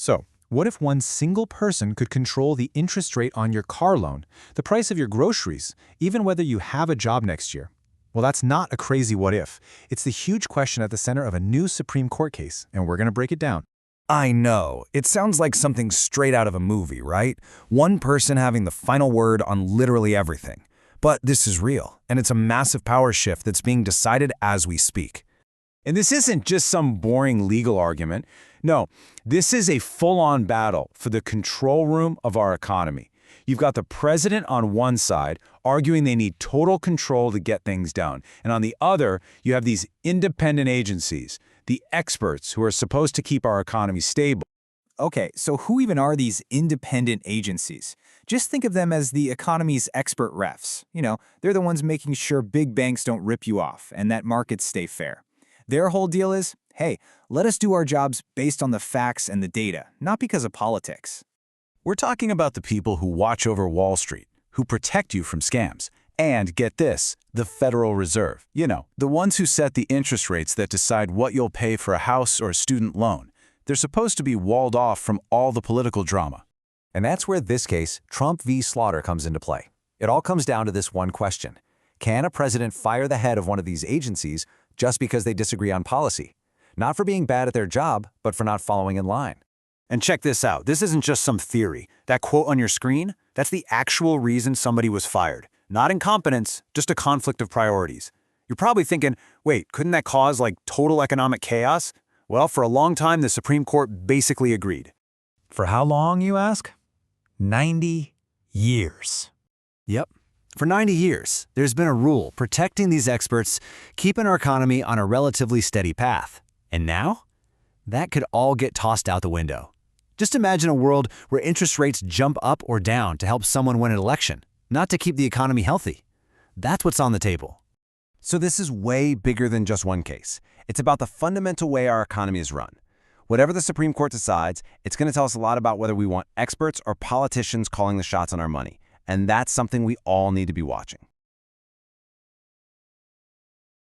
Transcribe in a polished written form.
So, what if one single person could control the interest rate on your car loan, the price of your groceries, even whether you have a job next year? Well, that's not a crazy what if. It's the huge question at the center of a new Supreme Court case, and we're going to break it down. I know. It sounds like something straight out of a movie, right? One person having the final word on literally everything. But this is real, and it's a massive power shift that's being decided as we speak. And this isn't just some boring legal argument. No, this is a full-on battle for the control room of our economy. You've got the president on one side arguing they need total control to get things done. And on the other, you have these independent agencies, the experts who are supposed to keep our economy stable. Okay, so who even are these independent agencies? Just think of them as the economy's expert refs. They're the ones making sure big banks don't rip you off and that markets stay fair. Their whole deal is, hey, let us do our jobs based on the facts and the data, not because of politics. We're talking about the people who watch over Wall Street, who protect you from scams. And get this, the Federal Reserve. The ones who set the interest rates that decide what you'll pay for a house or a student loan. They're supposed to be walled off from all the political drama. And that's where this case, Trump v. Slaughter, comes into play. It all comes down to this one question. Can a president fire the head of one of these agencies just because they disagree on policy? Not for being bad at their job, but for not following in line. And check this out. This isn't just some theory. That quote on your screen, that's the actual reason somebody was fired. Not incompetence, just a conflict of priorities. You're probably thinking, wait, couldn't that cause total economic chaos? Well, for a long time, the Supreme Court basically agreed. For how long, you ask? 90 years. Yep. For 90 years, there's been a rule protecting these experts, keeping our economy on a relatively steady path. And now, that could all get tossed out the window. Just imagine a world where interest rates jump up or down to help someone win an election, not to keep the economy healthy. That's what's on the table. So this is way bigger than just one case. It's about the fundamental way our economy is run. Whatever the Supreme Court decides, it's going to tell us a lot about whether we want experts or politicians calling the shots on our money. And that's something we all need to be watching.